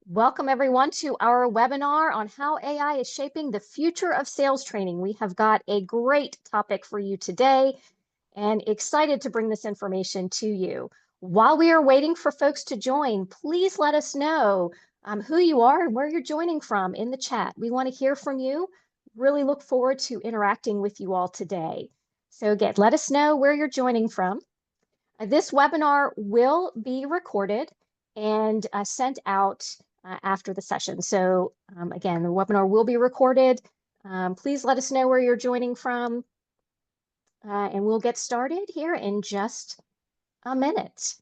Welcome everyone to our webinar on how AI is shaping the future of sales training. We have got a great topic for you today and excited to bring this information to you. While we are waiting for folks to join, please let us know who you are and where you're joining from in the chat. We want to hear from you. Really look forward to interacting with you all today. So again, let us know where you're joining from. This webinar will be recorded and sent out after the session. So again, the webinar will be recorded. Please let us know where you're joining from, and we'll get started here in just a minute.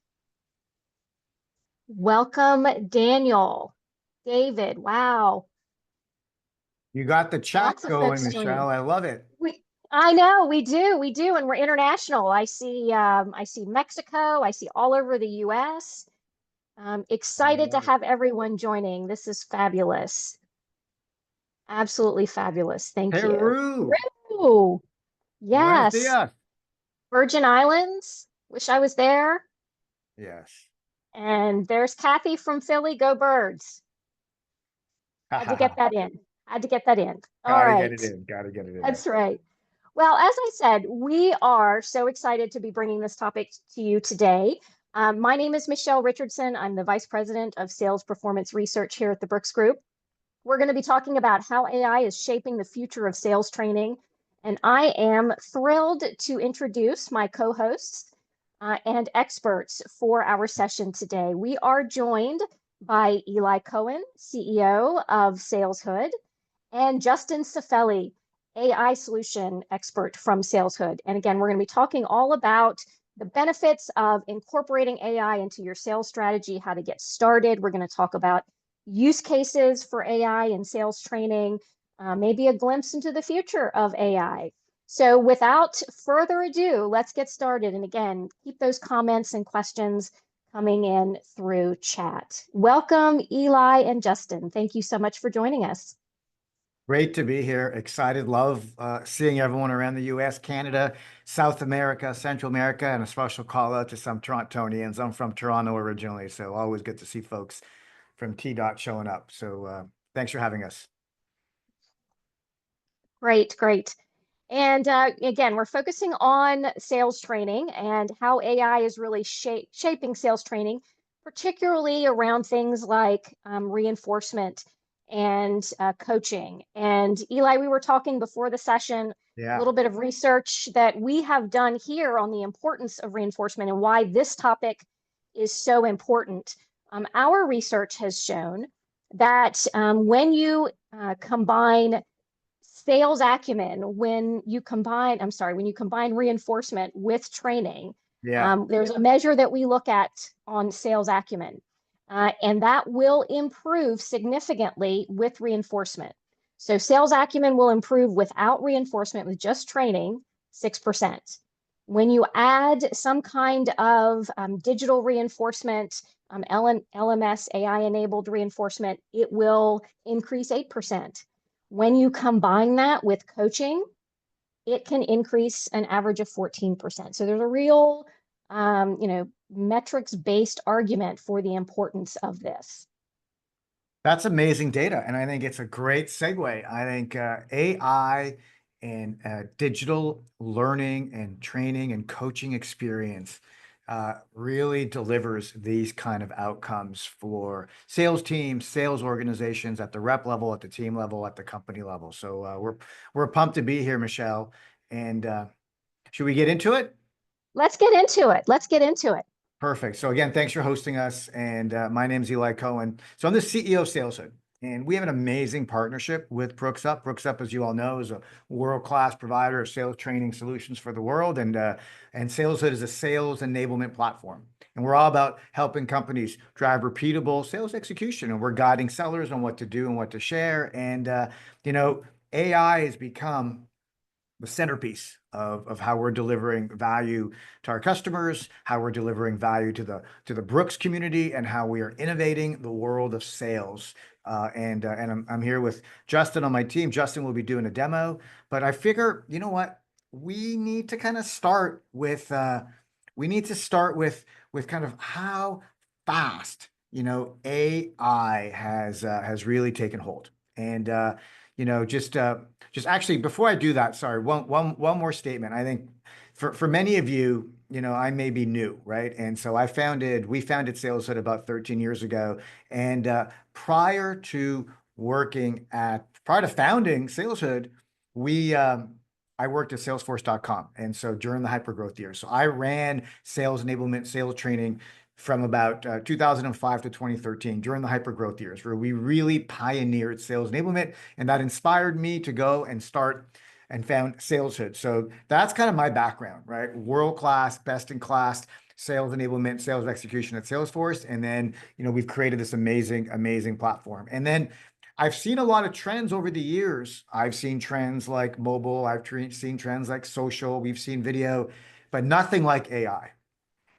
Welcome, Daniel, David. Wow. You got the chat Lots of going, folks Michelle. joining. I love it. I know we do, and we're international. I see Mexico. I see all over the U.S. Excited to have everyone joining. This is fabulous. Absolutely fabulous. Thank you. Peru. Peru. Buenos Yes. dias. Virgin Islands. Wish I was there. Yes. And there's Kathy from Philly. Go Birds. Had to get that in. Had to get that in. All Gotta get right. it in. Gotta get it in. That's right. Well, as I said, we are so excited to be bringing this topic to you today. My name is Michelle Richardson. I'm the Vice President of Sales Performance Research here at the Brooks Group. We're going to be talking about how AI is shaping the future of sales training. And I am thrilled to introduce my co-hosts and experts for our session today. We are joined by Elay Cohen, CEO of SalesHood, and Justin Cifelli, AI solution expert from SalesHood. And again, we're going to be talking all about the benefits of incorporating AI into your sales strategy, how to get started. We're going to talk about use cases for AI in sales training, maybe a glimpse into the future of AI. So without further ado, let's get started. And again, keep those comments and questions coming in through chat. Welcome, Elay and Justin. Thank you so much for joining us. Great to be here. Excited. Love seeing everyone around the U.S., Canada, South America, Central America, and a special call out to some Torontonians. I'm from Toronto originally, so always good to see folks from T-Dot showing up. So thanks for having us. Great, great. And again, we're focusing on sales training and how AI is really shaping sales training, particularly around things like reinforcement and coaching. And Elay, we were talking before the session, a little bit of research that we have done here on the importance of reinforcement and why this topic is so important. Our research has shown that when you combine sales acumen, when you combine reinforcement with training, there's a measure that we look at on sales acumen, and that will improve significantly with reinforcement. So sales acumen will improve without reinforcement with just training 6%. When you add some kind of digital reinforcement, LMS, AI-enabled reinforcement, it will increase 8%. When you combine that with coaching, it can increase an average of 14%. So there's a real, metrics-based argument for the importance of this. That's amazing data, and I think it's a great segue. I think AI and digital learning and training and coaching experience really delivers these kind of outcomes for sales teams, sales organizations at the rep level, at the team level, at the company level. So we're pumped to be here, Michelle. And should we get into it? Let's get into it. Let's get into it. Perfect. So again, thanks for hosting us. And my name's Elay Cohen. So I'm the CEO of SalesHood. And we have an amazing partnership with Brooksup. Brooksup, as you all know, is a world-class provider of sales training solutions for the world. And SalesHood is a sales enablement platform. And we're all about helping companies drive repeatable sales execution. And we're guiding sellers on what to do and what to share. And, AI has become the centerpiece of how we're delivering value to our customers, how we're delivering value to the Brooks community, and how we are innovating the world of sales. And I'm here with Justin on my team. Justin will be doing a demo, but I figure, you know what? We need to kind of start with kind of how fast AI has really taken hold. And just actually before I do that, sorry, one more statement. I think for many of you, I may be new, right? And so we founded SalesHood about 13 years ago. And prior to founding SalesHood, I worked at Salesforce.com. And so during the hypergrowth years, so I ran sales enablement, sales training from about 2005 to 2013 during the hypergrowth years, where we really pioneered sales enablement. And that inspired me to go and start and found SalesHood. So that's kind of my background, right? World-class, best-in-class sales enablement, sales execution at Salesforce. And then, we've created this amazing, amazing platform. And then I've seen a lot of trends over the years. I've seen trends like mobile. I've seen trends like social. We've seen video, but nothing like AI.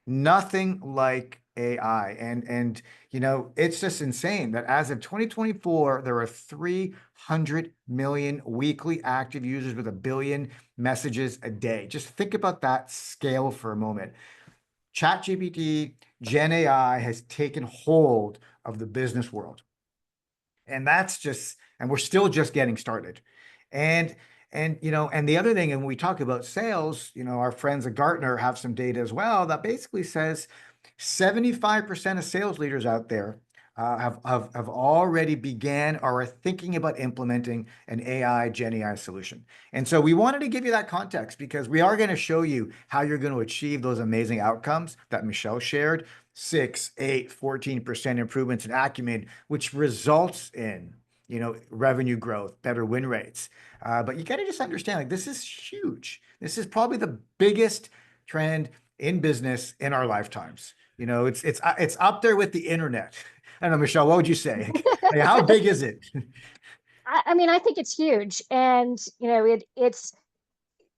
Nothing like AI. And it's just insane that as of 2024, there are 300 million weekly active users with 1 billion messages a day. Just think about that scale for a moment. ChatGPT, Gen AI has taken hold of the business world. And we're still just getting started. And the other thing, and when we talk about sales, our friends at Gartner have some data as well that basically says 75% of sales leaders out there have already began or are thinking about implementing an AI, Gen AI solution. And so we wanted to give you that context because we are going to show you how you're going to achieve those amazing outcomes that Michelle shared, 6, 8, 14% improvements in acumen, which results in revenue growth, better win rates. But you got to just understand, like, this is huge. This is probably the biggest trend in business in our lifetimes. It's up there with the internet. I don't know, Michelle, what would you say? Like, how big is it? I mean, I think it's huge, and it's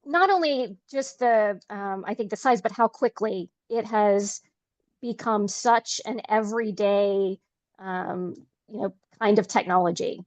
not only just I think the size, but how quickly it has become such an everyday, um, kind of technology.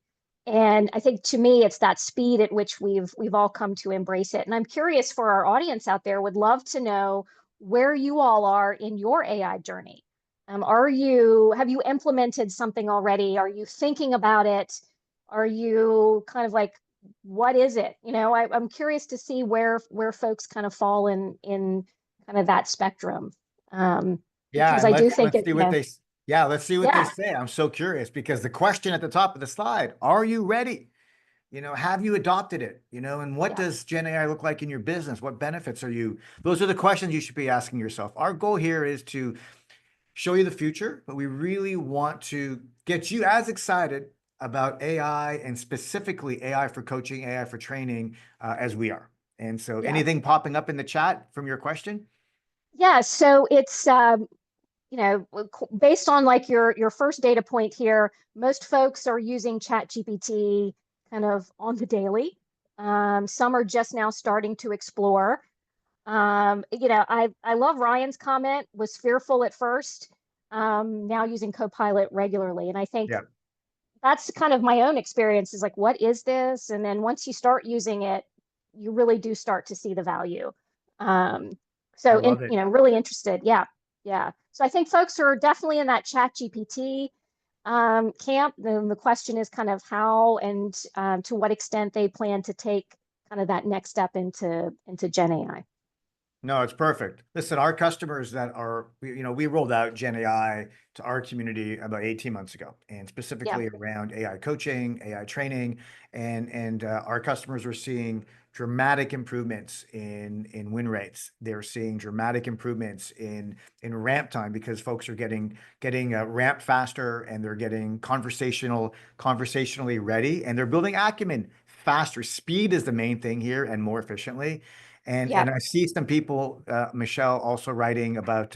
And I think to me, it's that speed at which we've all come to embrace it. And I'm curious for our audience out there, would love to know where you all are in your AI journey. Have you implemented something already? Are you thinking about it? Are you kind of like, what is it? I'm curious to see where folks kind of fall in kind of that spectrum. Yeah, Because and I do let's think let's it, see what they yeah, let's see what they yeah, say. I'm so curious because the question at the top of the slide, are you ready? Have you adopted it? And what yeah, does Gen AI look like in your business? What benefits are you? Those are the questions you should be asking yourself. Our goal here is to show you the future, but we really want to get you as excited about AI and specifically AI for coaching, AI for training, as we are. And so yeah. anything popping up in the chat from your question? Yeah, so it's based on like your first data point here, most folks are using ChatGPT kind of on the daily. Some are just now starting to explore. I love Ryan's comment, was fearful at first, now using Copilot regularly. And I think Yeah, that's kind of my own experience is like, what is this? And then once you start using it, you really do start to see the value. Um, I so love it. really interested. Yeah. Yeah. So I think folks are definitely in that chat GPT camp. Then the question is kind of how and to what extent they plan to take kind of that next step into Gen AI. No, it's perfect. Listen, our customers we rolled out Gen AI to our community about 18 months ago, and Yeah. specifically around AI coaching, AI training, and our customers are seeing dramatic improvements in win rates. They're seeing dramatic improvements in ramp time because folks are getting ramped faster, and they're getting conversationally ready, and they're building acumen faster. Speed is the main thing here, and more efficiently. And Yep. I see some people, Michelle, also writing about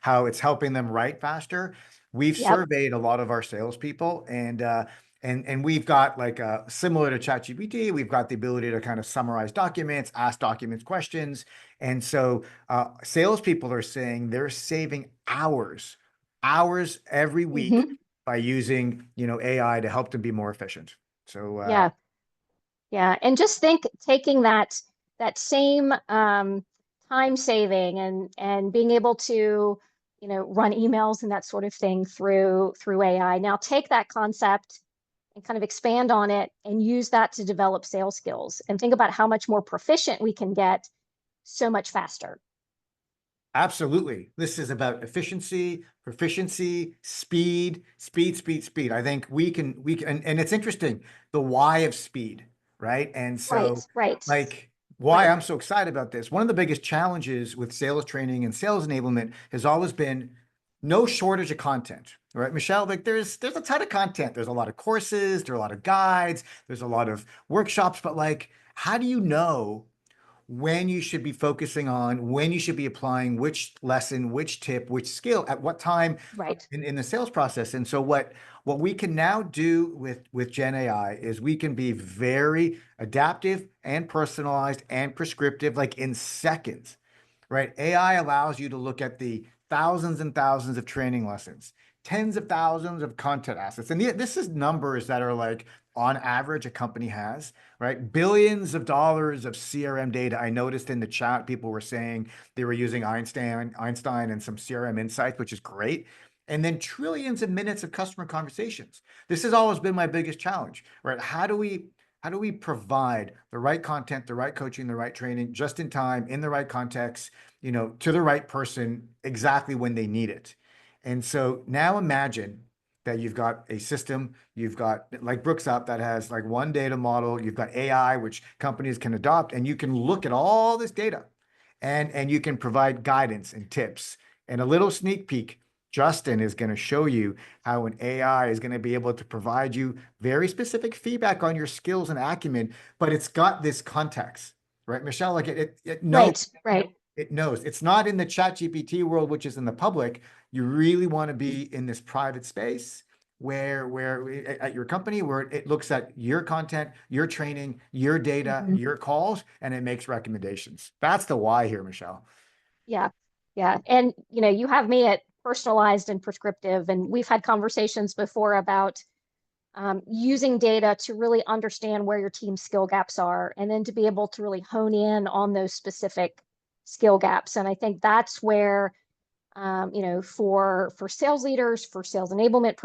how it's helping them write faster. We've Yep. surveyed a lot of our salespeople, and we've got like similar to ChatGPT, we've got the ability to kind of summarize documents, ask documents questions, and so salespeople are saying they're saving hours every week Hmm. by using AI to help them be more efficient. So Yeah. Yeah, and just think taking that same time saving and being able to, run emails and that sort of thing through AI. Now take that concept and kind of expand on it and use that to develop sales skills and think about how much more proficient we can get so much faster. Absolutely. This is about efficiency, proficiency, speed. I think and it's interesting, the why of speed, right? And Right, so, right, like, why right, I'm so excited about this. One of the biggest challenges with sales training and sales enablement has always been no shortage of content, right? Michelle, like there's a ton of content. There's a lot of courses, there are a lot of guides, there's a lot of workshops, but like, how do you know when you should be focusing on, when you should be applying which lesson, which tip, which skill, at what time right. in the sales process? And so what we can now do with Gen AI is we can be very adaptive and personalized and prescriptive, like in seconds, right? AI allows you to look at the thousands and thousands of training lessons, tens of thousands of content assets. And this is numbers that are like on average a company has, right? Billions of dollars of CRM data. I noticed in the chat, people were saying they were using Einstein and some CRM insights, which is great. And then trillions of minutes of customer conversations. This has always been my biggest challenge, right? How do we provide the right content, the right coaching, the right training, just in time, in the right context, to the right person exactly when they need it? And so now imagine that you've got a system, you've got like Brooks Up that has like one data model, you've got AI, which companies can adopt, and you can look at all this data and you can provide guidance and tips. And a little sneak peek, Justin is going to show you how an AI is going to be able to provide you very specific feedback on your skills and acumen, but it's got this context, right, Michelle? Like it knows, Right, right. it knows. It's not in the chat GPT world, which is in the public. You really want to be in this private space where at your company, where it looks at your content, your training, your data, Mhm. your calls, and it makes recommendations. That's the why here, Michelle. Yeah, yeah. And you have me at personalized and prescriptive, and we've had conversations before about using data to really understand where your team's skill gaps are, and then to be able to really hone in on those specific skill gaps. And I think that's where, for sales leaders, for sales enablement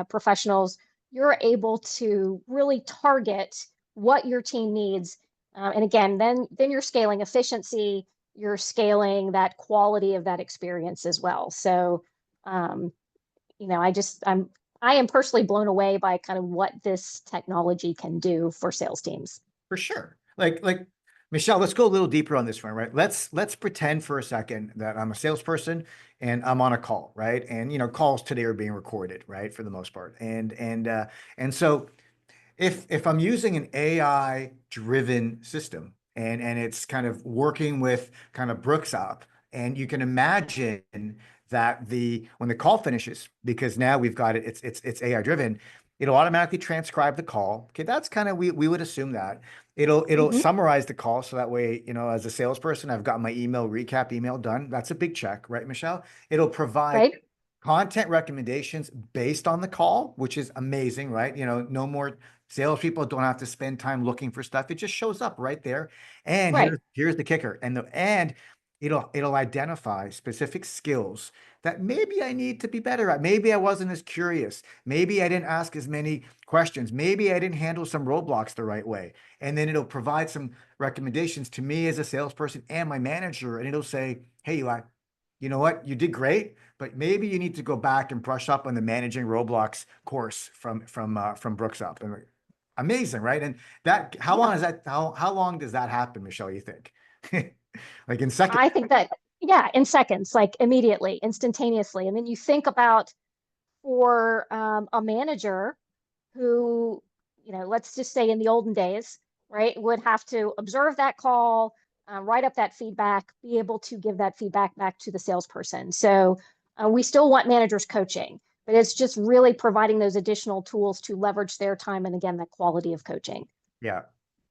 professionals, you're able to really target what your team needs. And again, then you're scaling efficiency, you're scaling that quality of that experience as well. So, um, I am personally blown away by kind of what this technology can do for sales teams. For sure. Like Michelle, let's go a little deeper on this one, right? Let's pretend for a second that I'm a salesperson and I'm on a call, right? And calls today are being recorded, right? For the most part. And so if I'm using an AI driven system and it's kind of working with kind of Brooks up, and you can imagine that when the call finishes, because now we've got it, it's AI driven, it'll automatically transcribe the call. Okay, that's kind of we would assume that. It'll Hmm. summarize the call so that way, as a salesperson, I've got my email recap email done. That's a big check, right, Michelle? It'll provide Right, content recommendations based on the call, which is amazing, right? No more salespeople don't have to spend time looking for stuff. It just shows up right there. And right. here's the kicker. And it'll identify specific skills that maybe I need to be better at. Maybe I wasn't as curious. Maybe I didn't ask as many questions. Maybe I didn't handle some roadblocks the right way. And then it'll provide some recommendations to me as a salesperson and my manager. And it'll say, hey, Eli, you know what? You did great, but maybe you need to go back and brush up on the managing roadblocks course from Brooks Up. And amazing, right? And that how Yeah. long is that? How long does that happen, Michelle? You think? Like in seconds? I think that, yeah, in seconds, like immediately, instantaneously. And then you think about for a manager who, let's just say in the olden days, right, would have to observe that call, write up that feedback, be able to give that feedback back to the salesperson. So we still want managers coaching, but it's just really providing those additional tools to leverage their time and again, that quality of coaching. Yeah,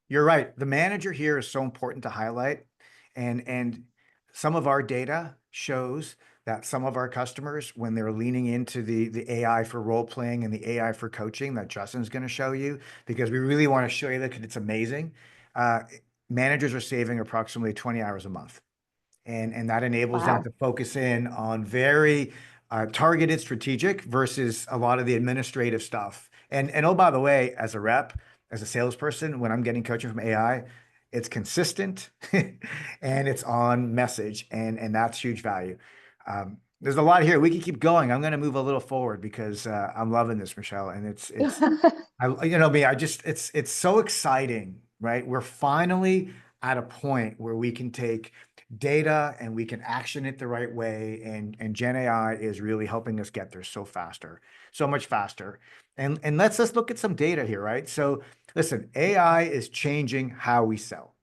you're right. The manager here is so important to highlight. And some of our data shows that some of our customers, when they're leaning into the AI for role playing and the AI for coaching that Justin's going to show you, because we really want to show you that because it's amazing. Uh, Managers are saving approximately 20 hours a month. And that enables them Wow. to focus in on very targeted strategic versus a lot of the administrative stuff. And oh, by the way, as a rep, as a salesperson, when I'm getting coaching from AI, it's consistent and it's on message, and that's huge value. There's a lot here. We can keep going. I'm going to move a little forward because I'm loving this, Michelle, and it's me, it's so exciting, right? We're finally at a point where we can take data and we can action it the right way. And Gen AI is really helping us get there so much faster. And let's just look at some data here, right? So listen, AI is changing how we sell.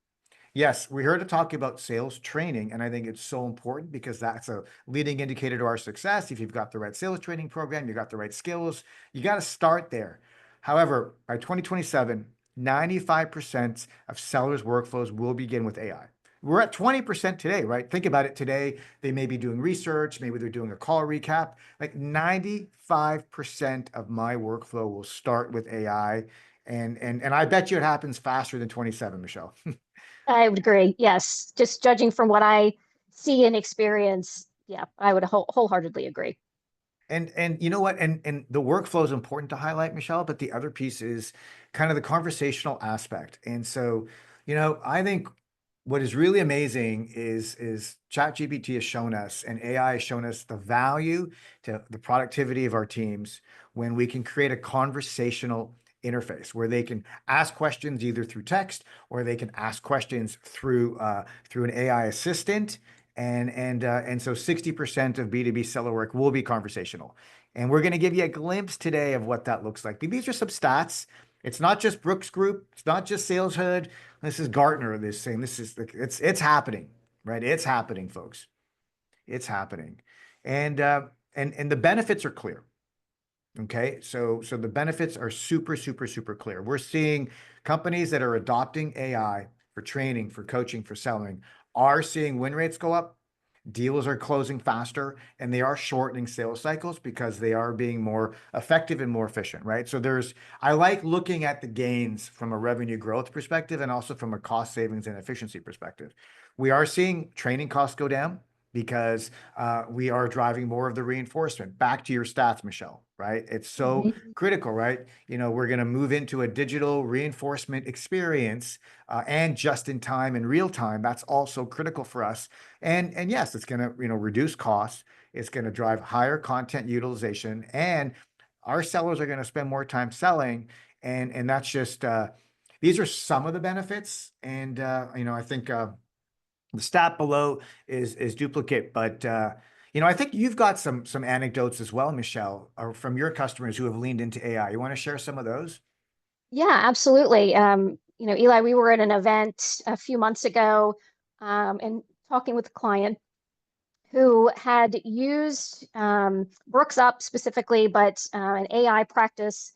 Yes, we're here to talk about sales training, and I think it's so important because that's a leading indicator to our success. If you've got the right sales training program, you got the right skills, you got to start there. However, by 2027, 95% of sellers' workflows will begin with AI. We're at 20% today, right? Think about it today. They may be doing research, maybe they're doing a call recap. Like 95% of my workflow will start with AI. And I bet you it happens faster than 27, Michelle. I would agree. Yes. Just judging from what I see and experience, yeah, I would wholeheartedly agree. And you know what? And the workflow is important to highlight, Michelle, but the other piece is kind of the conversational aspect. And so, I think what is really amazing is ChatGPT has shown us and AI has shown us the value to the productivity of our teams when we can create a conversational interface where they can ask questions either through text or they can ask questions through an AI assistant. And so 60% of B2B seller work will be conversational. And we're going to give you a glimpse today of what that looks like. These are some stats. It's not just Brooks Group. It's not just SalesHood. This is Gartner. This saying it's happening, right? It's happening, folks. It's happening, and the benefits are clear. Okay, so the benefits are super, super, super clear. We're seeing companies that are adopting AI for training, for coaching, for selling, are seeing win rates go up. Deals are closing faster, and they are shortening sales cycles because they are being more effective and more efficient, right? So I like looking at the gains from a revenue growth perspective and also from a cost savings and efficiency perspective. We are seeing training costs go down because we are driving more of the reinforcement. Back to your stats, Michelle, right? It's so Mhm. critical, right? We're going to move into a digital reinforcement experience and just in time and real time. That's also critical for us. And yes, it's going to reduce costs. It's going to drive higher content utilization, and our sellers are going to spend more time selling. And that's just these are some of the benefits. And I think the stat below is duplicate, but I think you've got some anecdotes as well, Michelle, from your customers who have leaned into AI. You want to share some of those? Yeah, absolutely. Eli, we were at an event a few months ago, and talking with a client who had used Brooks Up specifically, but an AI practice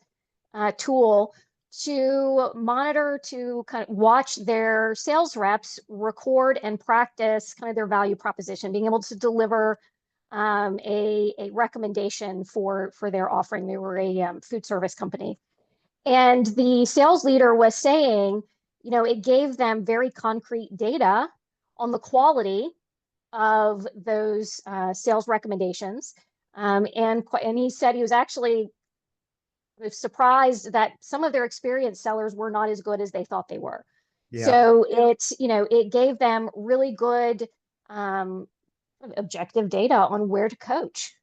tool to monitor, to kind of watch their sales reps record and practice kind of their value proposition, being able to deliver a recommendation for their offering. They were a food service company. And the sales leader was saying, it gave them very concrete data on the quality of those sales recommendations. And he said he was actually surprised that some of their experienced sellers were not as good as they thought they were. Yeah. So it gave them really good um, objective data on where to coach,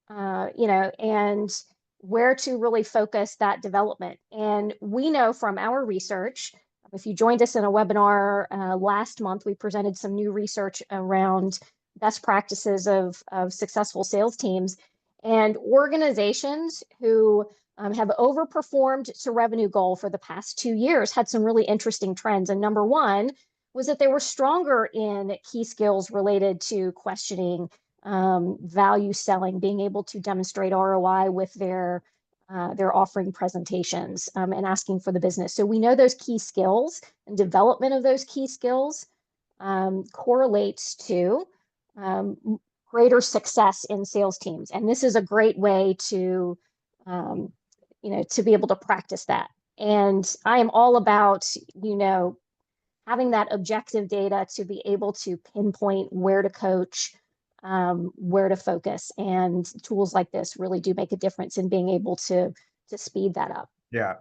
and where to really focus that development. And we know from our research, if you joined us in a webinar last month, we presented some new research around best practices of successful sales teams, and organizations who have overperformed to revenue goal for the past 2 years had some really interesting trends. And number one was that they were stronger in key skills related to questioning, value selling, being able to demonstrate ROI with their offering presentations, and asking for the business. So we know those key skills and development of those key skills correlates to greater success in sales teams. And this is a great way to, to be able to practice that. And I am all about, having that objective data to be able to pinpoint where to coach, where to focus, and tools like this really do make a difference in being able to speed that up. Yeah.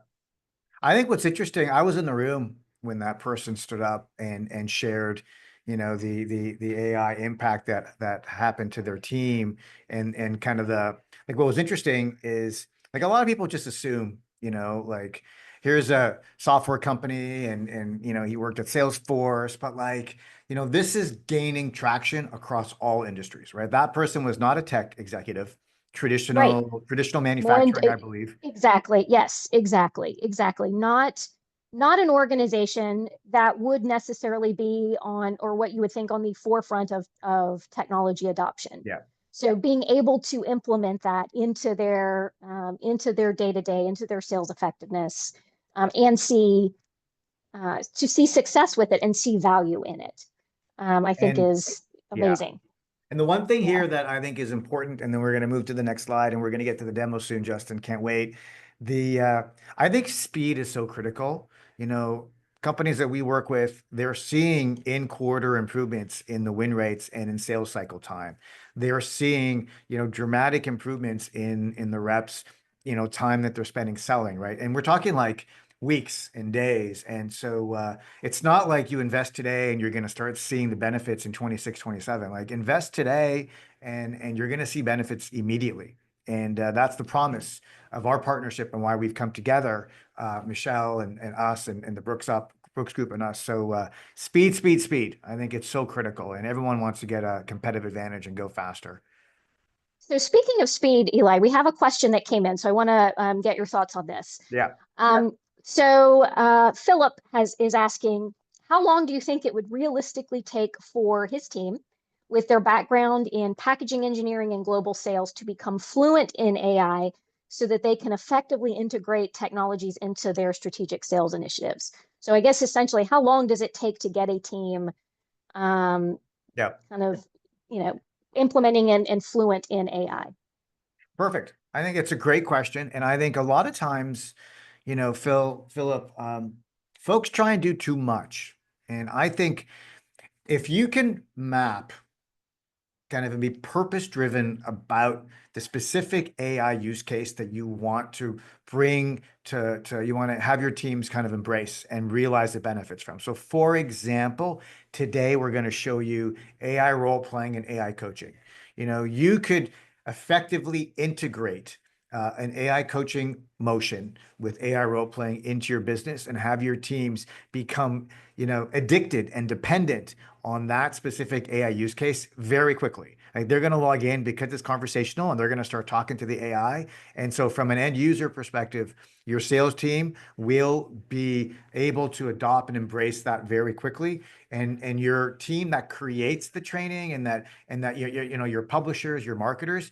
I think what's interesting, I was in the room when that person stood up and shared, the AI impact that happened to their team, and kind of like what was interesting is, like, a lot of people just assume, like, here's a software company and he worked at Salesforce, but, like, this is gaining traction across all industries, right? That person was not a tech executive, Right. traditional More in, manufacturing, I believe. exactly. Yes, exactly. Not an organization that would necessarily be on, or what you would think on the forefront of technology adoption. Yeah. So being able to implement that into their day-to-day, into their sales effectiveness, and see success with it and see value in it, I think And is yeah. amazing. And the one thing Yeah. here that I think is important, and then we're going to move to the next slide, and we're going to get to the demo soon, Justin. Can't wait. The I think speed is so critical. Companies that we work with, they're seeing in quarter improvements in the win rates and in sales cycle time. They're seeing, dramatic improvements in the reps, time that they're spending selling, right? And we're talking like weeks and days. And so it's not like you invest today and you're going to start seeing the benefits in 26, 27. Like, invest today and you're going to see benefits immediately. And that's the promise of our partnership and why we've come together, Michelle and us and the Brooks Group and us. So speed, speed, speed. I think it's so critical, and everyone wants to get a competitive advantage and go faster. So speaking of speed, Eli, we have a question that came in, so I want to get your thoughts on this. Yeah. Philip is asking, how long do you think it would realistically take for his team, with their background in packaging engineering and global sales, to become fluent in AI so that they can effectively integrate technologies into their strategic sales initiatives? So I guess essentially, how long does it take to get a team Yeah. kind of, implementing and fluent in AI? Perfect. I think it's a great question. And I think a lot of times, Philip, folks try and do too much. And I think if you can map kind of and be purpose driven about the specific AI use case that you want to bring you want to have your teams kind of embrace and realize the benefits from. So for example, today we're going to show you AI role playing and AI coaching. You could effectively integrate an AI coaching motion with AI role playing into your business and have your teams become, addicted and dependent on that specific AI use case very quickly. Like, they're going to log in because it's conversational and they're going to start talking to the AI. And so from an end user perspective, your sales team will be able to adopt and embrace that very quickly. And your team that creates the training and that your publishers, your marketers,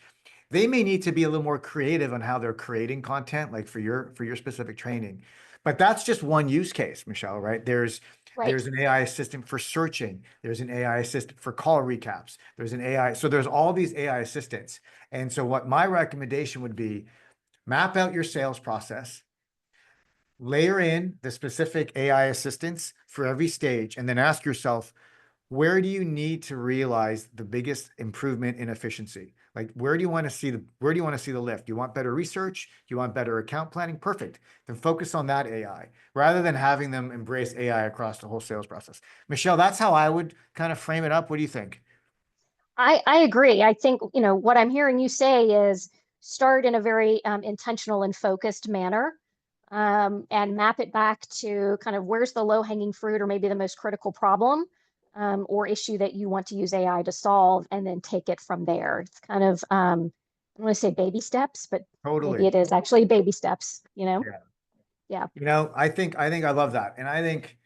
they may need to be a little more creative on how they're creating content, like for your specific training. But that's just one use case, Michelle, right? Right. There's an AI assistant for searching. There's an AI assistant for call recaps. There's an AI. So there's all these AI assistants. And so what my recommendation would be, map out your sales process, layer in the specific AI assistants for every stage, and then ask yourself, where do you need to realize the biggest improvement in efficiency? Like, where do you want to see the lift? Do you want better research? Do you want better account planning? Perfect. Then focus on that AI rather than having them embrace AI across the whole sales process. Michelle, that's how I would kind of frame it up. What do you think? I agree. I think, what I'm hearing you say is start in a very intentional and focused manner, and map it back to kind of where's the low-hanging fruit, or maybe the most critical problem, or issue that you want to use AI to solve, and then take it from there. It's kind of, I want to say baby steps, but maybe Totally. it is actually baby steps. Yeah. Yeah. I think I love that. And I think,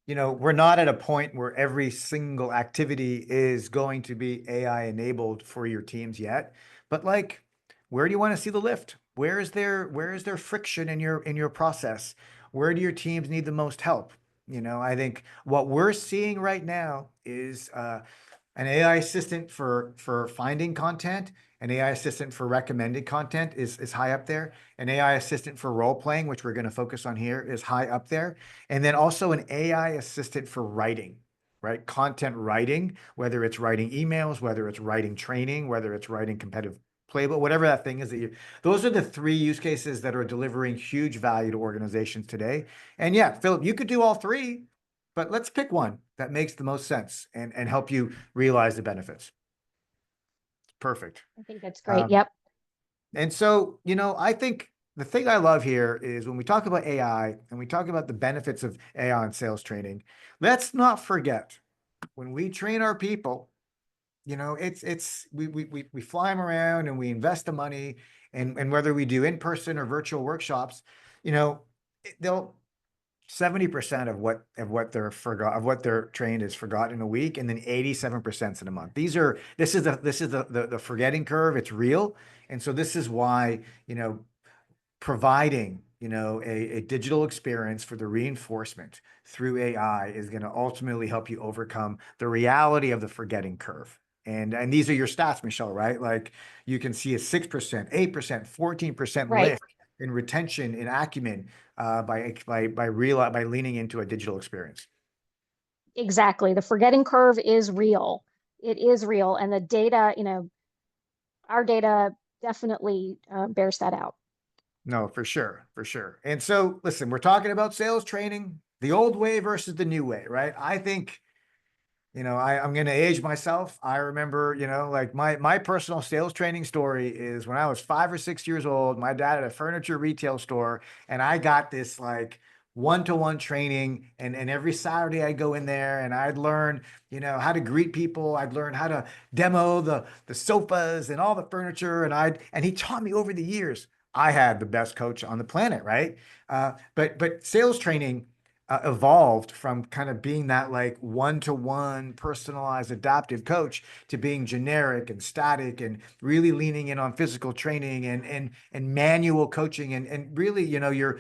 we're not at a point where every single activity is going to be AI enabled for your teams yet. But, like, where do you want to see the lift? Where is there friction in your process? Where do your teams need the most help? I think what we're seeing right now is an AI assistant for finding content An AI assistant for recommended content is high up there. An AI assistant for role playing, which we're going to focus on here, is high up there. And then also an AI assistant for writing, right? Content writing, whether it's writing emails, whether it's writing training, whether it's writing competitive playbook, whatever that thing is that those are the three use cases that are delivering huge value to organizations today. And yeah, Philip, you could do all three, but let's pick one that makes the most sense and help you realize the benefits. Perfect. I think that's great. Um, Yep. and so, I think the thing I love here is when we talk about AI and we talk about the benefits of AI in sales training, let's not forget when we train our people, we fly them around and we invest the money, and whether we do in-person or virtual workshops, they'll 70% of what they're trained is forgotten in a week, and then 87% in a month. This is the forgetting curve. It's real. And so this is why, providing, a digital experience for the reinforcement through AI is going to ultimately help you overcome the reality of the forgetting curve. And these are your stats, Michelle, right? Like you can see a 6%, 8%, 14% Right. lift in retention, in acumen, by leaning into a digital experience. Exactly. The forgetting curve is real. It is real. And the data, our data definitely bears that out. No, for sure, for sure. And so, listen, we're talking about sales training, the old way versus the new way, right? I think, I'm going to age myself. I remember, like my personal sales training story is when I was 5 or 6 years old, my dad had a furniture retail store, and I got this like one-to-one training. And every Saturday I'd go in there and I'd learn, how to greet people. I'd learn how to demo the sofas and all the furniture. And he taught me over the years. I had the best coach on the planet, right? But sales training evolved from kind of being that like one-to-one personalized adaptive coach to being generic and static and really leaning in on physical training and manual coaching. And really, you're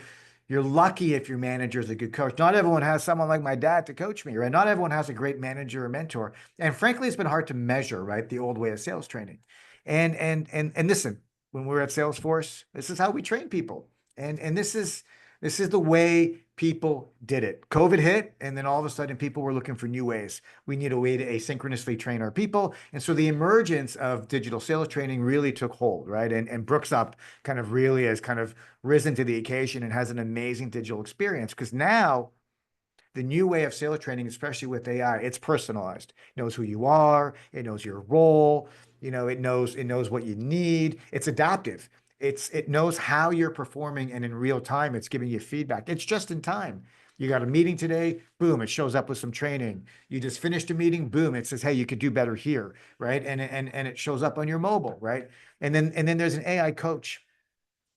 lucky if your manager is a good coach. Not everyone has someone like my dad to coach me, right? Not everyone has a great manager or mentor. And frankly, it's been hard to measure, right? The old way of sales training. And listen, when we're at Salesforce, this is how we train people. And this is the way people did it. COVID hit, and then all of a sudden people were looking for new ways. We need a way to asynchronously train our people. And so the emergence of digital sales training really took hold, right? And Brooks Up kind of really has kind of risen to the occasion and has an amazing digital experience, because now the new way of sales training, especially with AI, it's personalized. It knows who you are. It knows your role. It knows what you need. It's adaptive. It knows how you're performing, and in real time, it's giving you feedback. It's just in time. You got a meeting today, boom, it shows up with some training. You just finished a meeting, boom, it says, hey, you could do better here, right? And it shows up on your mobile, right? And then there's an AI coach,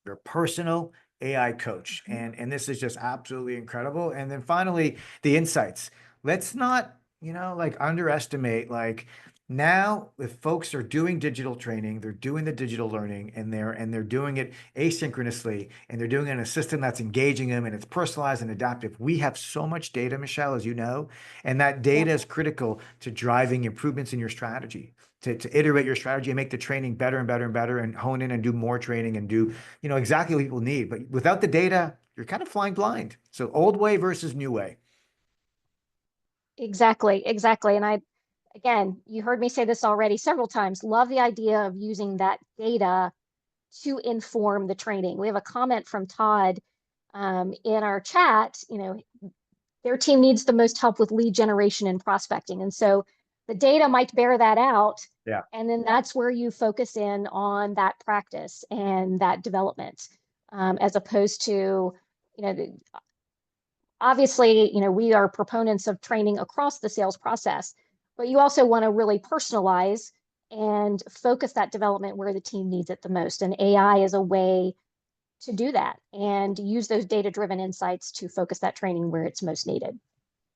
your personal AI coach. And this is just absolutely incredible. And then finally, the insights. Let's not, like underestimate, like now if folks are doing digital training, they're doing the digital learning, and they're doing it asynchronously, and they're doing it in a system that's engaging them, and it's personalized and adaptive. We have so much data, Michelle, as you know, and that data is critical to driving improvements in your strategy. To iterate your strategy and make the training better and better and better, and hone in and do more training and do, exactly what people need. But without the data, you're kind of flying blind. So old way versus new way. Exactly. Exactly. And again, you heard me say this already several times, love the idea of using that data to inform the training. We have a comment from Todd in our chat. Their team needs the most help with lead generation and prospecting. And so the data might bear that out. Yeah. And then that's where you focus in on that practice and that development, as opposed to, obviously, we are proponents of training across the sales process, but you also want to really personalize and focus that development where the team needs it the most. And AI is a way to do that and use those data-driven insights to focus that training where it's most needed.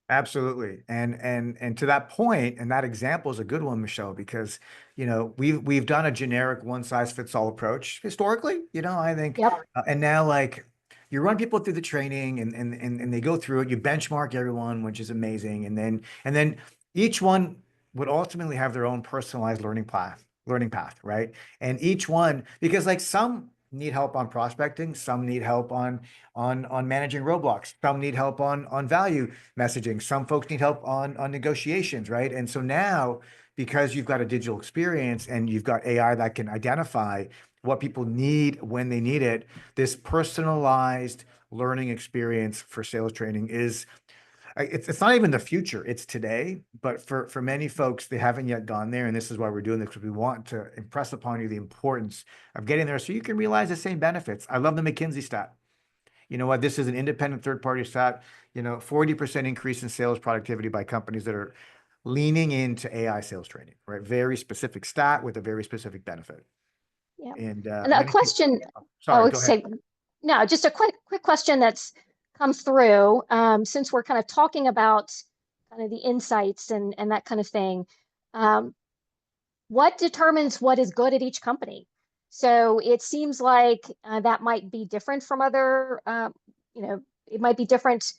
Absolutely. And to that point, and that example is a good one, Michelle, because, we've done a generic one size fits all approach historically, I think, Yep. and now like you run people through the training, and they go through it, you benchmark everyone, which is amazing. And then each one would ultimately have their own personalized learning path. learning path, right? And each one, because like some need help on prospecting, some need help on managing roadblocks, some need help on value messaging, some folks need help on negotiations, right? And so now, because you've got a digital experience and you've got AI that can identify what people need when they need it, this personalized learning experience for sales training is it's not even the future, it's today. But for many folks, they haven't yet gone there. And this is why we're doing this, because we want to impress upon you the importance of getting there so you can realize the same benefits. I love the McKinsey stat. You know what? This is an independent third-party stat. 40% increase in sales productivity by companies that are leaning into AI sales training, right? Very specific stat with a very specific benefit. Yeah. And And a question, sorry, go ahead. say, no, just a quick question that's come through, since we're kind of talking about kind of the insights and that kind of thing. What determines what is good at each company? So it seems like that might be different from other, it might be different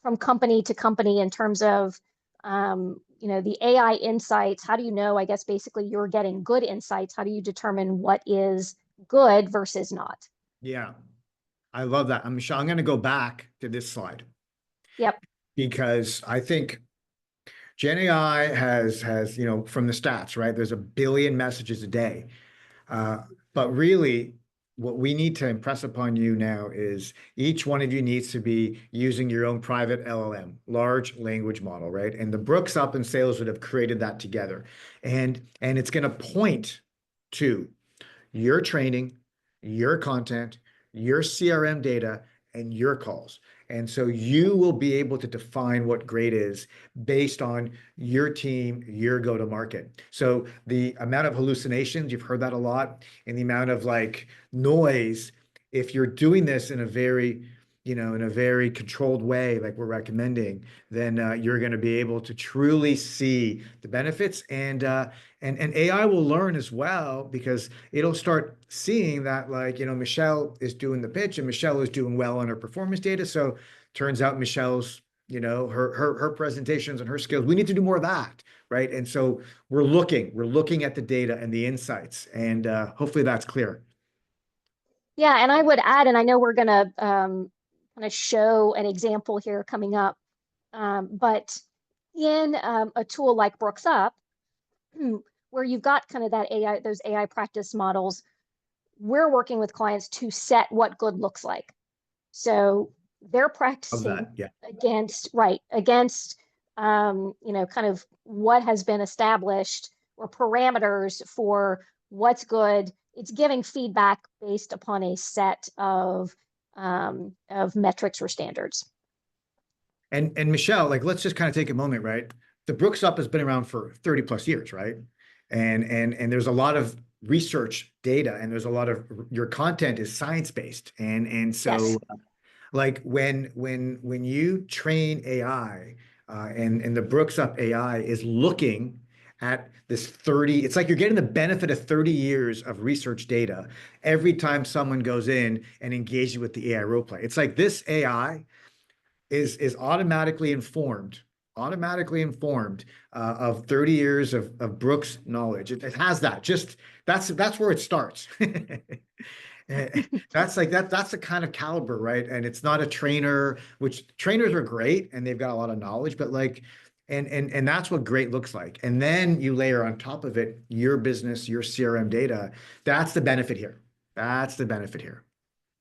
from company to company in terms of, the AI insights. How do you know, I guess, basically you're getting good insights? How do you determine what is good versus not? Yeah, I love that. Michelle, I'm going to go back to this slide Yep. because I think Gen AI has, from the stats, right? There's a billion messages a day. But really, what we need to impress upon you now is each one of you needs to be using your own private LLM, large language model, right? And the Brooks Up and SalesHood have created that together. And it's going to point to your training, your content, your CRM data, and your calls. And so you will be able to define what great is based on your team, your go-to-market. So the amount of hallucinations, you've heard that a lot, and the amount of like noise, if you're doing this in a very controlled way, like we're recommending, then you're going to be able to truly see the benefits. And AI will learn as well, because it'll start seeing that, like, Michelle is doing the pitch and Michelle is doing well on her performance data. So turns out Michelle's, her presentations and her skills, we need to do more of that, right? And so we're looking at the data and the insights, and hopefully that's clear. Yeah, and I would add, and I know we're going to kind of show an example here coming up, but in a tool like Brooks Up, where you've got kind of that AI, those AI practice models, we're working with clients to set what good looks like. So they're Of practicing that, yeah. against kind of what has been established, or parameters for what's good. It's giving feedback based upon a set of metrics or standards. And Michelle, like, let's just kind of take a moment, right? The Brooks Up has been around for 30 plus years, right? And there's a lot of research data, and there's a lot of your content is science-based. And so Yes. like when you train AI, and the Brooks Up AI is looking at this 30, it's like you're getting the benefit of 30 years of research data every time someone goes in and engages with the AI role play. It's like this AI is automatically informed of 30 years of Brooks knowledge. It has that. Just that's where it starts. That's like that's the kind of caliber, right? And it's not a trainer, which trainers are great and they've got a lot of knowledge, but like, and that's what great looks like. And then you layer on top of it your business, your CRM data. That's the benefit here. That's the benefit here.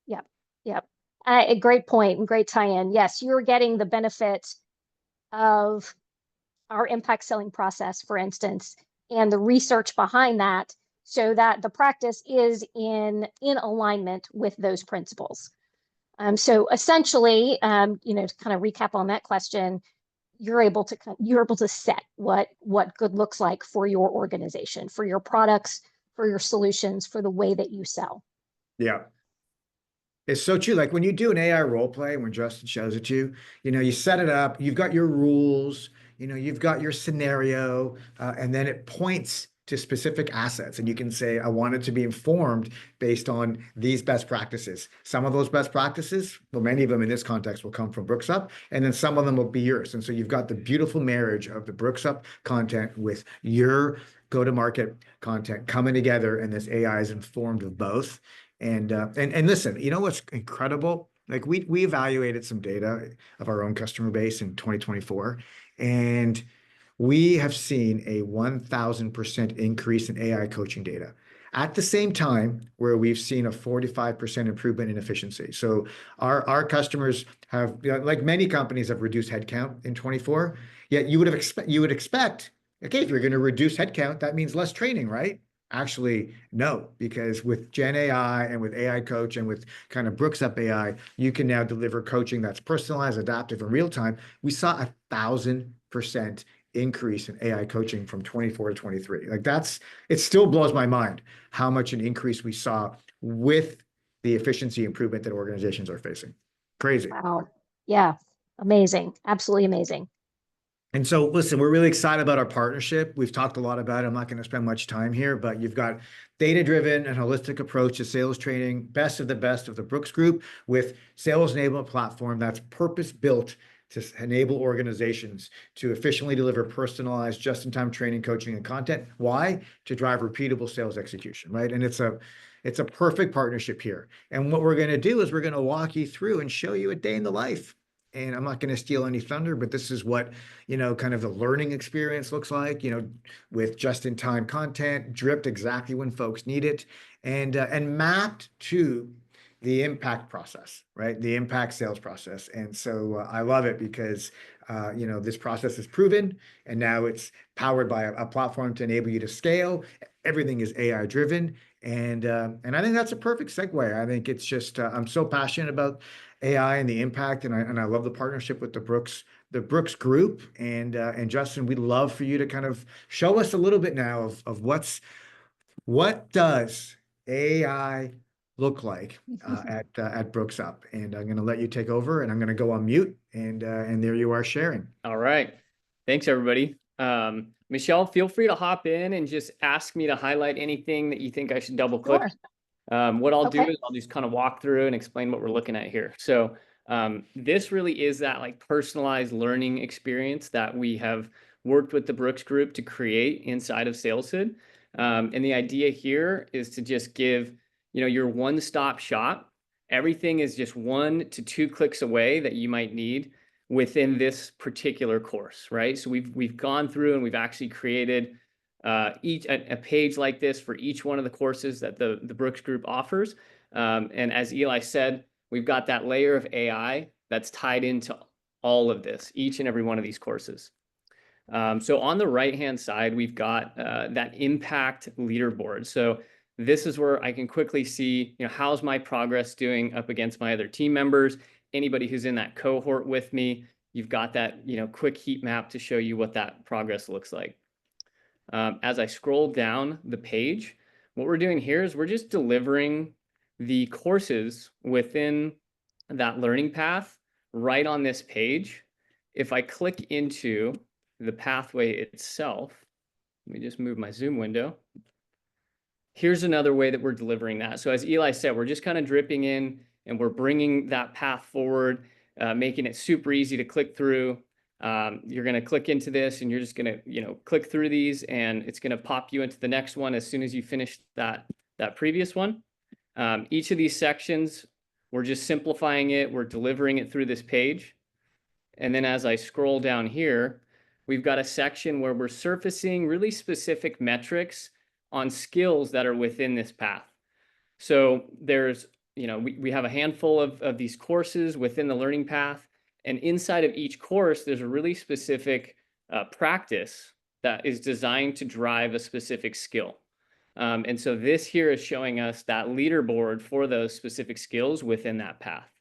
Yep. Yep. A great point and great tie-in. Yes, you're getting the benefit of our impact selling process, for instance, and the research behind that, so that the practice is in alignment with those principles. So essentially, to kind of recap on that question, you're able to set what good looks like for your organization, for your products, for your solutions, for the way that you sell. Yeah. It's so true. Like when you do an AI role play, when Justin shows it to you, you set it up, you've got your rules, you've got your scenario, and then it points to specific assets. And you can say, I want it to be informed based on these best practices. Some of those best practices, well, many of them in this context will come from Brooks Up, and then some of them will be yours. And so you've got the beautiful marriage of the Brooks Up content with your go-to-market content coming together, and this AI is informed of both. And listen, you know what's incredible? Like we evaluated some data of our own customer base in 2024, and we have seen a 1,000% increase in AI coaching data. At the same time, where we've seen a 45% improvement in efficiency. So our customers have, like many companies, have reduced headcount in 24. Yet you would expect, okay, if you're going to reduce headcount, that means less training, right? Actually, no, because with Gen AI and with AI Coach and with kind of Brooks Up AI, you can now deliver coaching that's personalized, adaptive, and real time. We saw 1,000% increase in AI coaching from 24 to 23. Like it still blows my mind how much an increase we saw with the efficiency improvement that organizations are facing. Crazy. Wow. Yeah. Amazing. Absolutely amazing. And so, listen, we're really excited about our partnership. We've talked a lot about it. I'm not going to spend much time here, but you've got data-driven and holistic approach to sales training, best of the Brooks Group with sales enablement platform that's purpose-built to enable organizations to efficiently deliver personalized, just-in-time training, coaching, and content. Why? To drive repeatable sales execution, right? And it's a perfect partnership here. And what we're going to do is we're going to walk you through and show you a day in the life. And I'm not going to steal any thunder, but this is what, kind of the learning experience looks like, with just-in-time content, dripped exactly when folks need it, and mapped to the impact process, right? The impact sales process. And so I love it because, this process is proven, and now it's powered by a platform to enable you to scale. Everything is AI driven. And I think that's a perfect segue. I think it's just, I'm so passionate about AI and the impact, and I love the partnership with the Brooks Group. And Justin, we'd love for you to kind of show us a little bit now of what does AI look like at Brooks Up. And I'm going to let you take over, and I'm going to go on mute, and there you are sharing. All right. Thanks, everybody. Michelle, feel free to hop in and just ask me to highlight anything that you think I should double click. Sure. What I'll do Okay. is I'll just kind of walk through and explain what we're looking at here. So this really is that like personalized learning experience that we have worked with the Brooks Group to create inside of SalesHood. And the idea here is to just give, your one-stop shop. Everything is just 1 to 2 clicks away that you might need within this particular course, right? So we've gone through and we've actually created a page like this for each one of the courses that the Brooks Group offers. And as Eli said, we've got that layer of AI that's tied into all of this, each and every one of these courses. So on the right-hand side, we've got that impact leaderboard. So this is where I can quickly see, how's my progress doing up against my other team members, anybody who's in that cohort with me. You've got that, quick heat map to show you what that progress looks like. As I scroll down the page, what we're doing here is we're just delivering the courses within that learning path right on this page. If I click into the pathway itself, let me just move my Zoom window. Here's another way that we're delivering that. So as Eli said, we're just kind of dripping in and we're bringing that path forward, making it super easy to click through. You're going to click into this and you're just going to, click through these, and it's going to pop you into the next one as soon as you finish that previous one. Each of these sections, we're just simplifying it. We're delivering it through this page. And then as I scroll down here, we've got a section where we're surfacing really specific metrics on skills that are within this path. So there's, we have a handful of these courses within the learning path. And inside of each course, there's a really specific practice that is designed to drive a specific skill. And so this here is showing us that leaderboard for those specific skills within that path.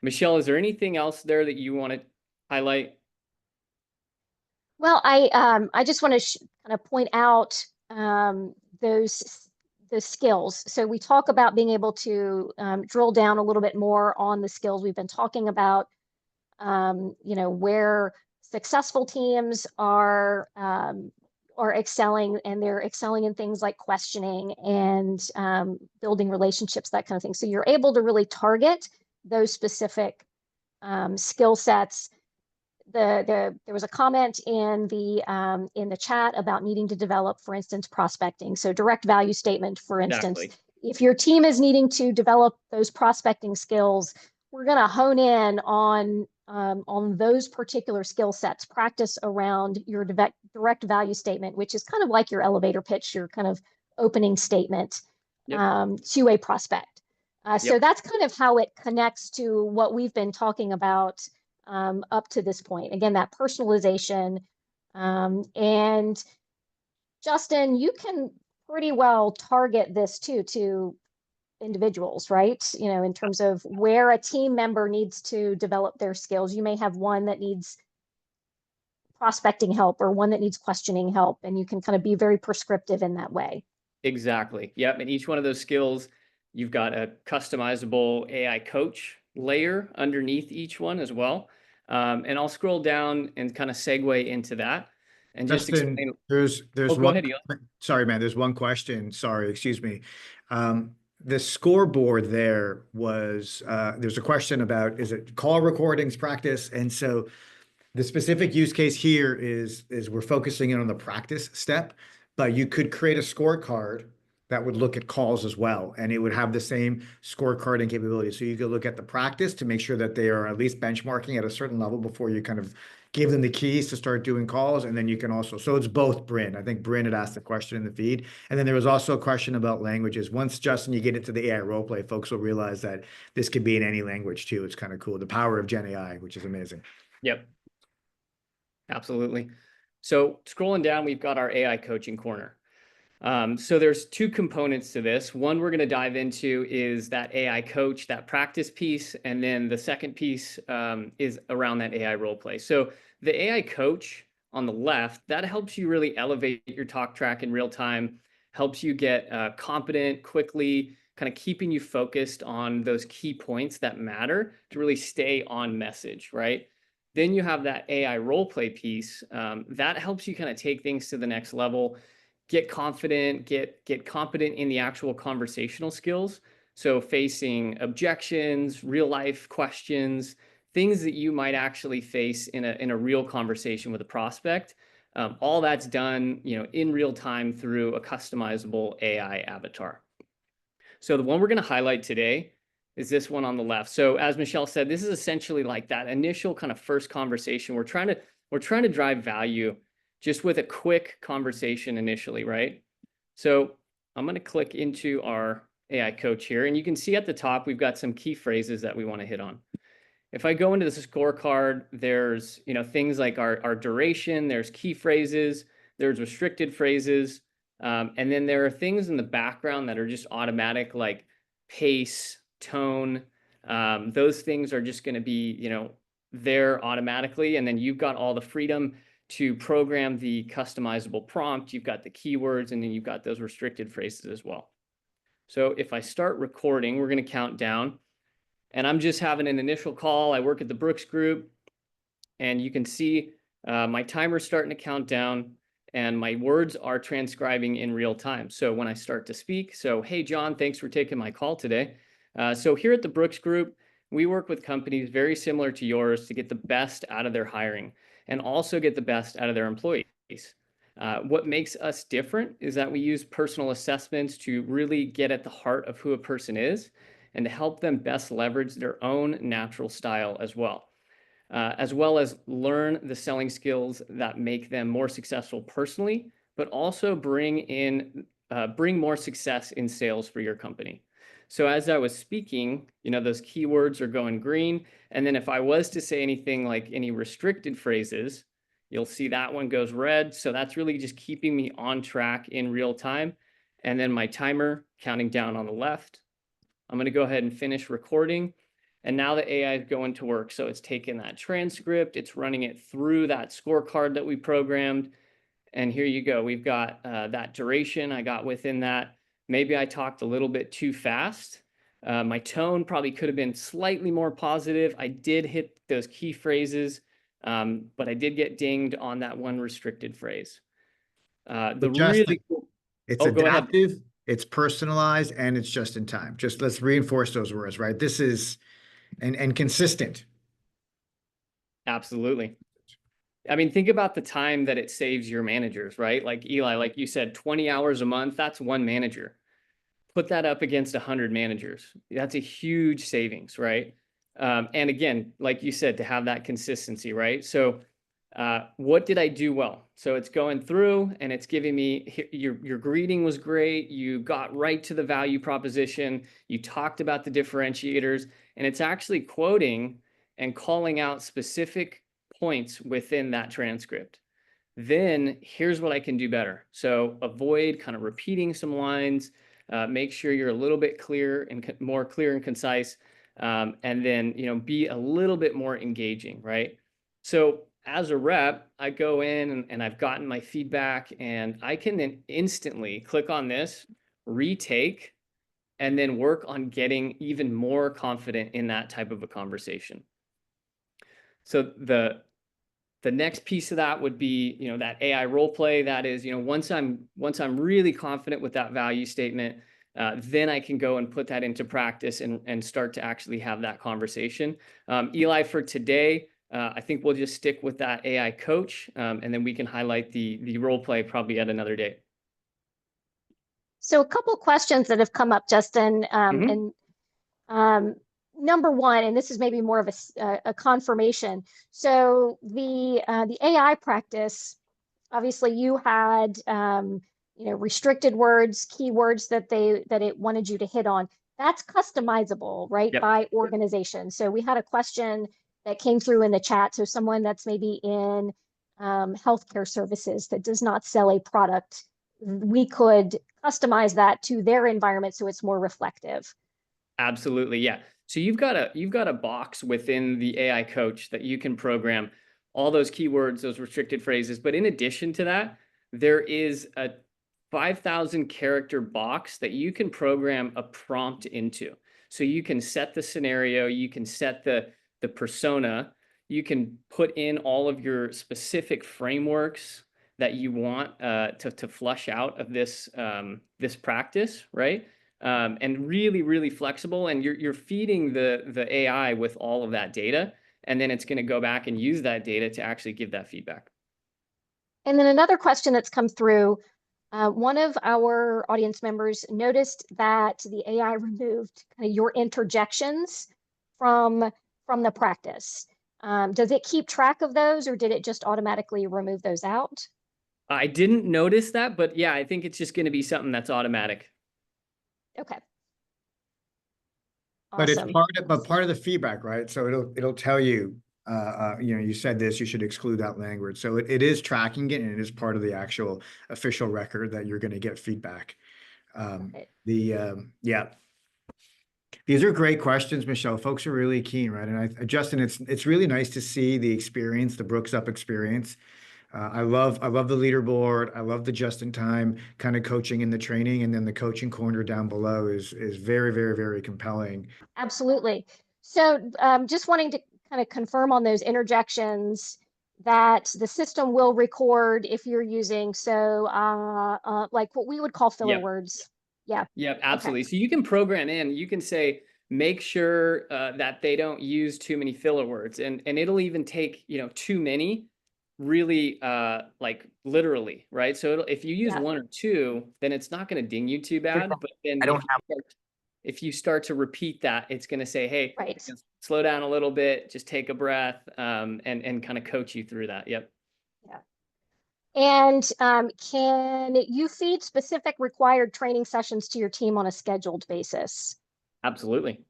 Michelle, is there anything else there that you want to highlight? Well, I just want to kind of point out those skills. So we talk about being able to drill down a little bit more on the skills we've been talking about. Where successful teams are excelling, and they're excelling in things like questioning and building relationships, that kind of thing. So you're able to really target those specific skill sets there was a comment in the chat about needing to develop, for instance, prospecting. So direct value statement, for instance, Exactly. if your team is needing to develop those prospecting skills, we're going to hone in on those particular skill sets, practice around your direct value statement, which is kind of like your elevator pitch, your kind of opening statement to a prospect. So that's kind of how it connects to what we've been talking about up to this point. Again, that personalization. And Justin, you can pretty well target this too to individuals, right? You know, in terms of where a team member needs to develop their skills. You may have one that needs prospecting help or one that needs questioning help, and you can kind of be very prescriptive in that way. Exactly. Yep. And each one of those skills, you've got a customizable AI coach layer underneath each one as well. And I'll scroll down and kind of segue into that and just Justin, explain. there's Go one. ahead, Eli. Sorry, man. There's one question. Sorry, excuse me. The scoreboard there was there's a question about, is it call recordings practice? And so the specific use case here is we're focusing in on the practice step, but you could create a scorecard that would look at calls as well, and it would have the same scorecarding capability. So you could look at the practice to make sure that they are at least benchmarking at a certain level before you kind of give them the keys to start doing calls. And then you can also, so it's both Bryn. I think Bryn had asked the question in the feed. And then there was also a question about languages. Once, Justin, you get into the AI role play, folks will realize that this could be in any language too. It's kind of cool. The power of Gen AI, which is amazing. Yep. Absolutely. So scrolling down, we've got our AI coaching corner. So there's two components to this. One we're going to dive into is that AI coach, that practice piece. And then the second piece is around that AI role play. So the AI coach on the left, that helps you really elevate your talk track in real time, helps you get competent quickly, kind of keeping you focused on those key points that matter to really stay on message, right? Then you have that AI role play piece that helps you kind of take things to the next level, get confident, get competent in the actual conversational skills. So facing objections, real life questions, things that you might actually face in a real conversation with a prospect. All that's done, in real time through a customizable AI avatar. So the one we're going to highlight today is this one on the left. So as Michelle said, this is essentially like that initial kind of first conversation. We're trying to drive value just with a quick conversation initially, right? So I'm going to click into our AI coach here, and you can see at the top, we've got some key phrases that we want to hit on. If I go into this scorecard, there's, things like our duration, there's key phrases, there's restricted phrases. And then there are things in the background that are just automatic, like pace, tone. Those things are just going to be, there automatically. And then you've got all the freedom to program the customizable prompt. You've got the keywords, and then you've got those restricted phrases as well. So if I start recording, we're going to count down, and I'm just having an initial call. I work at the Brooks Group, and you can see my timer's starting to count down, and my words are transcribing in real time. So when I start to speak, so, hey, John, thanks for taking my call today. So here at the Brooks Group, we work with companies very similar to yours to get the best out of their hiring and also get the best out of their employees. What makes us different is that we use personal assessments to really get at the heart of who a person is and to help them best leverage their own natural style as well as learn the selling skills that make them more successful personally, but also bring more success in sales for your company. So as I was speaking, those keywords are going green. And then if I was to say anything like any restricted phrases, you'll see that one goes red. So that's really just keeping me on track in real time. And then my timer counting down on the left. I'm going to go ahead and finish recording. And now the AI is going to work. So it's taking that transcript, it's running it through that scorecard that we programmed. And here you go. We've got that duration I got within that. Maybe I talked a little bit too fast. My tone probably could have been slightly more positive. I did hit those key phrases, but I did get dinged on that one restricted phrase. It's adaptive, it's personalized, and it's just in time. Just let's reinforce those words, right? This is and consistent. Absolutely. I mean, think about the time that it saves your managers, right? Like Eli, like you said, 20 hours a month, that's one manager. Put that up against 100 managers. That's a huge savings, right? And again, like you said, to have that consistency, right? So what did I do well? So it's going through and it's giving me, your greeting was great. You got right to the value proposition. You talked about the differentiators, and it's actually quoting and calling out specific points within that transcript. Then here's what I can do better. So avoid kind of repeating some lines, make sure you're a little bit clear and more clear and concise, and then, be a little bit more engaging, right? So as a rep, I go in and I've gotten my feedback, and I can then instantly click on this, retake, and then work on getting even more confident in that type of a conversation. So the next piece of that would be, that AI role play. That is, once I'm really confident with that value statement, then I can go and put that into practice and start to actually have that conversation. Eli, for today, I think we'll just stick with that AI coach, and then we can highlight the role play probably at another day. So a couple of questions that have come up, Justin, and number one, and this is maybe more of a confirmation. So the AI practice, obviously you had restricted words, keywords that it wanted you to hit on. That's customizable, right? Yep. By organization. So we had a question that came through in the chat. So someone that's maybe in healthcare services that does not sell a product, we could customize that to their environment so it's more reflective. Absolutely, yeah. So you've got a box within the AI coach that you can program all those keywords, those restricted phrases. But in addition to that, there is a 5,000 character box that you can program a prompt into. So you can set the scenario, you can set the persona, you can put in all of your specific frameworks that you want to flush out of this practice, right? And really, really flexible. And you're feeding the AI with all of that data, and then it's going to go back and use that data to actually give that feedback. And then another question that's come through, one of our audience members noticed that the AI removed kind of your interjections from the practice. Does it keep track of those, or did it just automatically remove those out? I didn't notice that, but yeah, I think it's just going to be something that's automatic. Okay. But it's Awesome. part of the feedback, right? So it'll tell you, you said this, you should exclude that language. So it is tracking it, and it is part of the actual official record that you're going to get feedback. Yeah. These are great questions, Michelle. Folks are really keen, right? And Justin, it's really nice to see the experience, the Brooks Up experience. I love the leaderboard. I love the just-in-time kind of coaching and the training, and then the coaching corner down below is very, very, very compelling. Absolutely. So just wanting to kind of confirm on those interjections that the system will record if you're using, so like what we would call filler words. Yeah. Yep, absolutely. Okay. So you can program in, you can say, make sure that they don't use too many filler words, and it'll even take, too many, really like literally, right? So if you use one or two, then it's not going to ding you too bad. But then if you start to repeat that, it's going to say, hey, slow down a little bit, just take a breath, and kind of coach you through that. Yep. Yeah. And can you feed specific required training sessions to your team on a scheduled basis? Absolutely.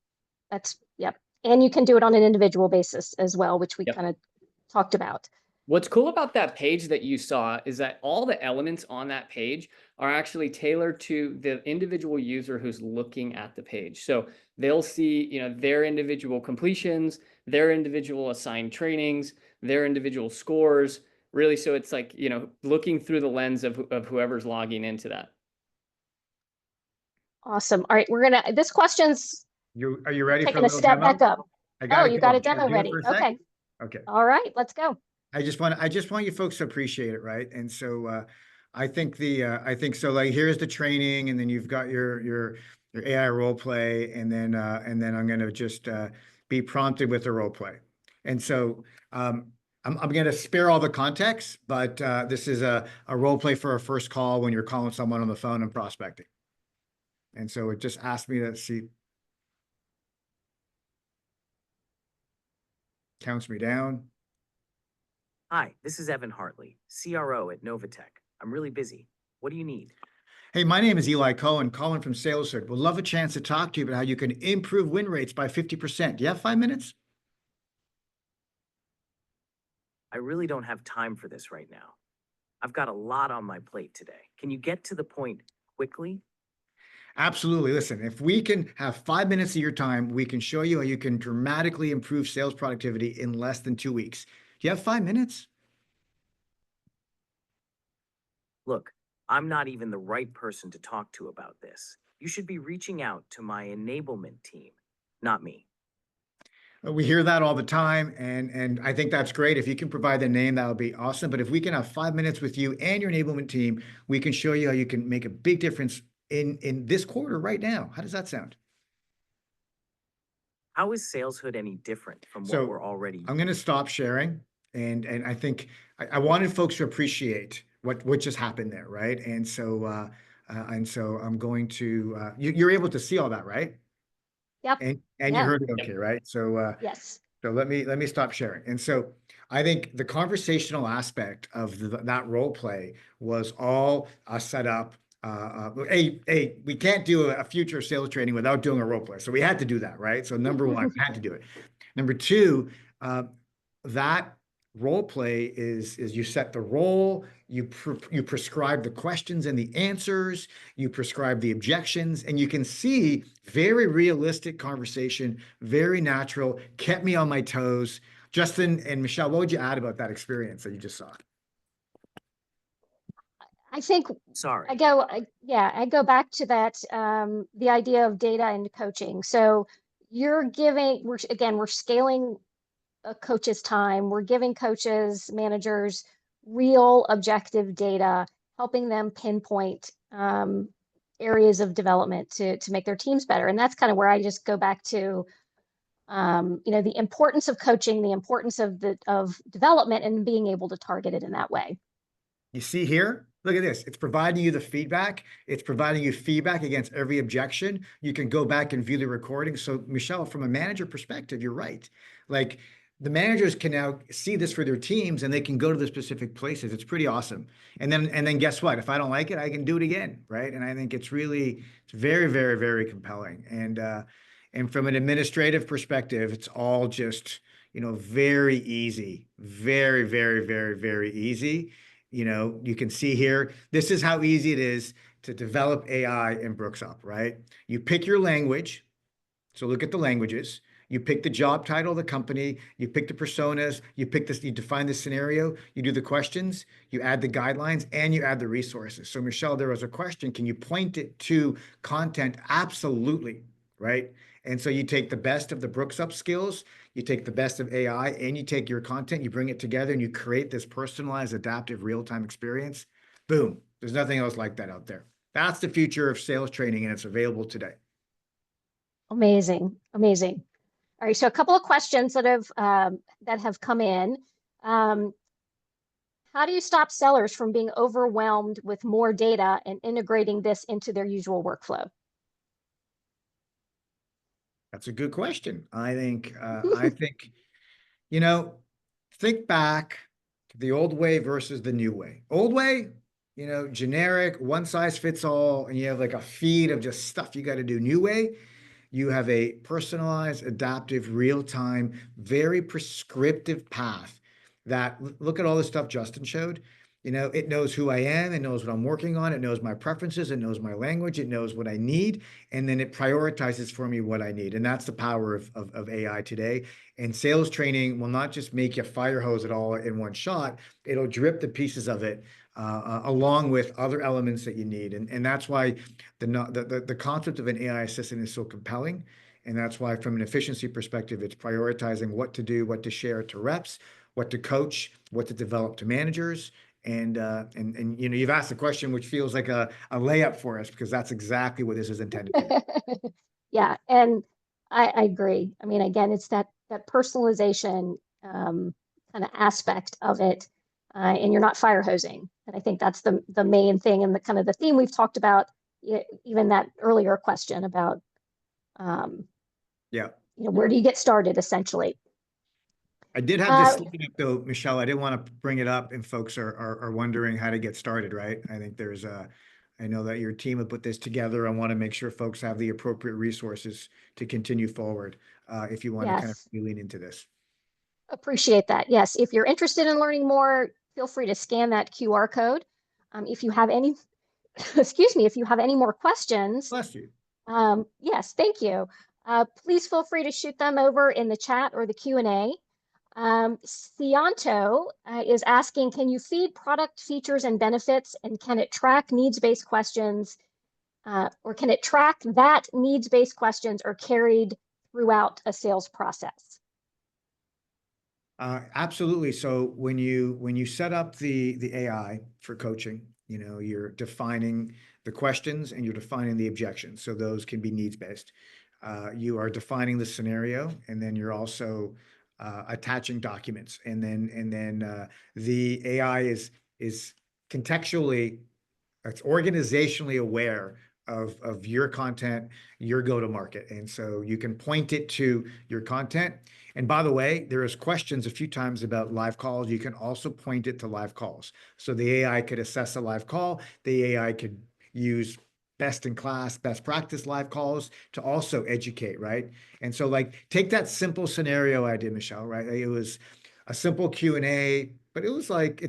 Yep. And you can do it on an individual basis as well, which we kind of talked about. What's cool about that page that you saw is that all the elements on that page are actually tailored to the individual user who's looking at the page. So they'll see, their individual completions, their individual assigned trainings, their individual scores, really. So it's like, looking through the lens of whoever's logging into that. Awesome. All right, this question's are you ready taking a step back up? Oh, you got a demo ready. Okay. Okay. All right, let's go. I just want you folks to appreciate it, right? And so I think so. Like, here's the training, and then you've got your AI role play, and then I'm going to just be prompted with the role play. And so I'm going to spare all the context, but this is a role play for a first call when you're calling someone on the phone and prospecting. And so it just asked me to see, counts me down. Hi, this is Evan Hartley, CRO at Novatech. I'm really busy. What do you need? Hey, my name is Elay Cohen, calling from SalesHood. Would love a chance to talk to you about how you can improve win rates by 50%. Do you have 5 minutes? I really don't have time for this right now. I've got a lot on my plate today. Can you get to the point quickly? Absolutely. Listen, if we can have 5 minutes of your time, we can show you how you can dramatically improve sales productivity in less than 2 weeks. Do you have 5 minutes? Look, I'm not even the right person to talk to about this. You should be reaching out to my enablement team, not me. We hear that all the time, and I think that's great. If you can provide the name, that would be awesome. But if we can have 5 minutes with you and your enablement team, we can show you how you can make a big difference in this quarter right now. How does that sound? How is SalesHood any different from what So we're already? I'm going to stop sharing, and I think I wanted folks to appreciate what just happened there, right? And so I'm going to you're able to see all that, right? Yep. And you Yeah. heard it okay, right? So Yes. so let me stop sharing. And so I think the conversational aspect of that role play was all set up. Hey, we can't do a future sales training without doing a role play. So we had to do that, right? So number one, we had to do it. Number two, that role play is you set the role, you prescribe the questions and the answers, you prescribe the objections, and you can see very realistic conversation, very natural, kept me on my toes. Justin and Michelle, what would you add about that experience that you just saw? I think Sorry. I go back to that, the idea of data and coaching. So we're scaling a coach's time. We're giving coaches, managers, real objective data, helping them pinpoint areas of development to make their teams better. And that's kind of where I just go back to, the importance of coaching, the importance of development, and being able to target it in that way. You see here, look at this. It's providing you the feedback. It's providing you feedback against every objection. You can go back and view the recording. So Michelle, from a manager perspective, you're right. Like the managers can now see this for their teams and they can go to the specific places. It's pretty awesome. And then guess what? If I don't like it, I can do it again, right? And I think it's very, very, very compelling. And from an administrative perspective, it's all just, very easy, very, very, very, very easy. You can see here, this is how easy it is to develop AI in Brooks Up, right? You pick your language. So look at the languages. You pick the job title of the company, you pick the personas, you define the scenario, you do the questions, you add the guidelines, and you add the resources. So Michelle, there was a question, can you point it to content? Absolutely, right? And so you take the best of the Brooks Up skills, you take the best of AI, and you take your content, you bring it together, and you create this personalized, adaptive, real-time experience. Boom. There's nothing else like that out there. That's the future of sales training, and it's available today. Amazing, amazing. All right, so a couple of questions that have come in. How do you stop sellers from being overwhelmed with more data and integrating this into their usual workflow? That's a good question. I think, think back to the old way versus the new way. Old way, generic, one size fits all, and you have like a feed of just stuff you got to do. New way, you have a personalized, adaptive, real-time, very prescriptive path that, look at all the stuff Justin showed. It knows who I am, it knows what I'm working on, it knows my preferences, it knows my language, it knows what I need, and then it prioritizes for me what I need. And that's the power of AI today. And sales training will not just make you fire hose it all in one shot, it'll drip the pieces of it along with other elements that you need. And that's why the concept of an AI assistant is so compelling. And that's why, from an efficiency perspective, it's prioritizing what to do, what to share to reps, what to coach, what to develop to managers. And you've asked a question which feels like a layup for us, because that's exactly what this is intended to do. Yeah, and I agree. I mean, again, it's that personalization kind kind of aspect of it, and you're not fire hosing. And I think that's the main thing, and the kind of the theme we've talked about, even that earlier question about, Yeah. where do you get started, essentially. I did have this slide up though, Michelle. I didn't want to bring it up and folks are wondering how to get started, right? I think I know that your team have put this together. I want to make sure folks have the appropriate resources to continue forward if you want to kind of Yes, lean into this. appreciate that. Yes, if you're interested in learning more, feel free to scan that QR code. If you have any, excuse me, if you have any more questions, Bless you. yes, thank you. Please feel free to shoot them over in the chat or the Q&A. Cianto is asking, can you feed product features and benefits, and can it track needs-based questions, or can it track that needs-based questions are carried throughout a sales process? Absolutely. So when you set up the AI for coaching, you're defining the questions and you're defining the objections. So those can be needs-based. You are defining the scenario, and then you're also attaching documents, and then the AI is contextually, it's organizationally aware of your content, your go-to-market. And so you can point it to your content. And by the way, there is questions a few times about live calls. You can also point it to live calls. So the AI could assess a live call. The AI could use best in class, best practice live calls to also educate, right? And so like, take that simple scenario I did, Michelle, right? It was a simple Q&A, but it was like,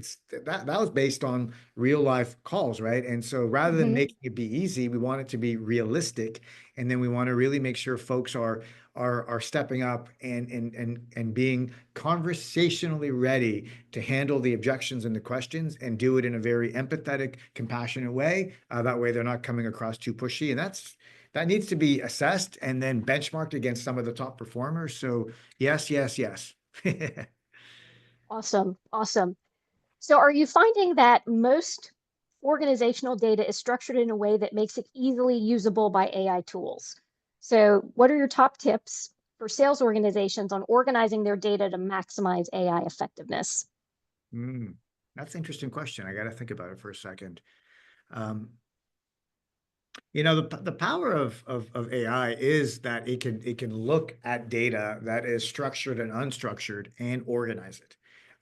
that was based on real life calls, right? And so rather than making it be easy, we want it to be realistic. And then we want to really make sure folks are stepping up and being conversationally ready to handle the objections and the questions and do it in a very empathetic, compassionate way. That way they're not coming across too pushy. And that needs to be assessed and then benchmarked against some of the top performers. So yes, yes, yes. Awesome, awesome. So are you finding that most organizational data is structured in a way that makes it easily usable by AI tools? So what are your top tips for sales organizations on organizing their data to maximize AI effectiveness? That's an interesting question. I got to think about it for a second. The power of AI is that it can look at data that is structured and unstructured and organize it.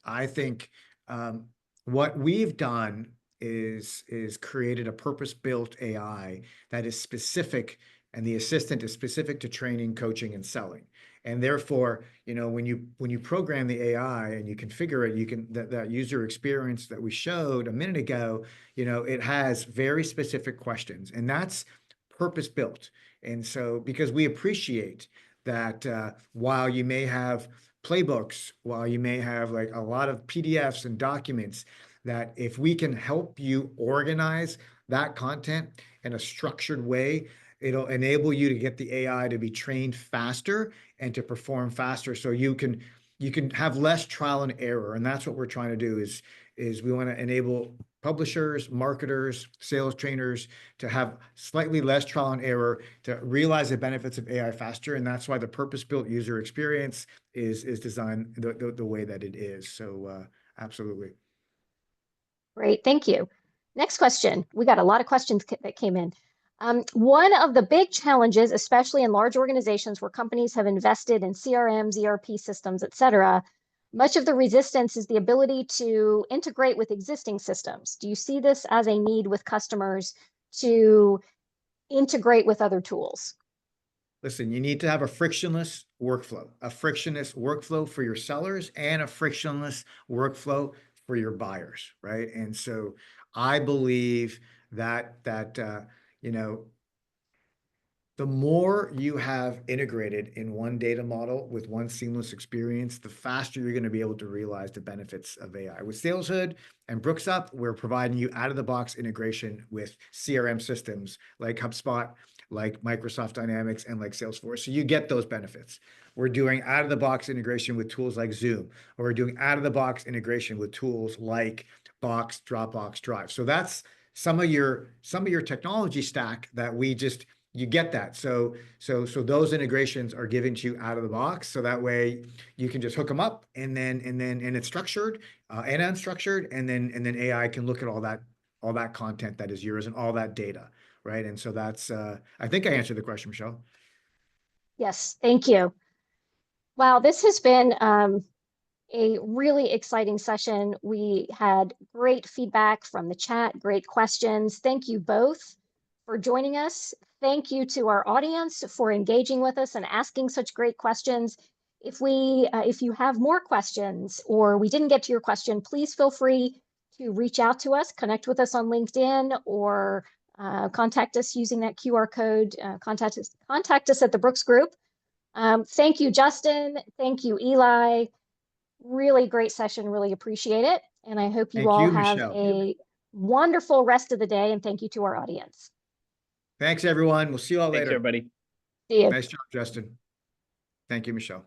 I think what we've done is created a purpose-built AI that is specific, and the assistant is specific to training, coaching, and selling. And therefore, when you program the AI and you configure it, that user experience that we showed a minute ago, it has very specific questions, and that's purpose built. And so, because we appreciate that while you may have playbooks, while you may have like a lot of PDFs and documents, that if we can help you organize that content in a structured way, it'll enable you to get the AI to be trained faster and to perform faster, so you can have less trial and error. And that's what we're trying to do is we want to enable publishers, marketers, sales trainers to have slightly less trial and error, to realize the benefits of AI faster. And that's why the purpose-built user experience is designed the way that it is. So absolutely. Great, thank you. Next question. We got a lot of questions that came in. One of the big challenges, especially in large organizations where companies have invested in CRMs, ERP systems, et cetera, much of the resistance is the ability to integrate with existing systems. Do you see this as a need with customers to integrate with other tools? Listen, you need to have a frictionless workflow for your sellers and a frictionless workflow for your buyers, right? And so I believe that the more you have integrated in one data model with one seamless experience, the faster you're going to be able to realize the benefits of AI. With SalesHood and BrooksUp, we're providing you out-of-the-box integration with CRM systems like HubSpot, like Microsoft Dynamics, and like Salesforce. So you get those benefits. We're doing out-of-the-box integration with tools like Zoom, or we're doing out-of-the-box integration with tools like Box, Dropbox, Drive. So that's some of your technology stack that we just you get that. So those integrations are given to you out of the box. So that way you can just hook them up and it's structured and unstructured. And then AI can look at all that content that is yours and all that data. Right. And so that's, I think I answered the question, Michelle. Yes, thank you. Wow, this has been a really exciting session. We had great feedback from the chat, great questions. Thank you both for joining us. Thank you to our audience for engaging with us and asking such great questions. If you have more questions or we didn't get to your question, please feel free to reach out to us, connect with us on LinkedIn, or contact us using that QR code. Contact us at the Brooks Group. Thank you, Justin. Thank you, Eli. Really great session. Really appreciate it. And I hope you Thank all you, have Michelle. a wonderful rest of the day. And thank you to our audience. Thanks, everyone. We'll see you all Thanks, later. everybody. See you. Nice job, Justin. Thank you, Michelle.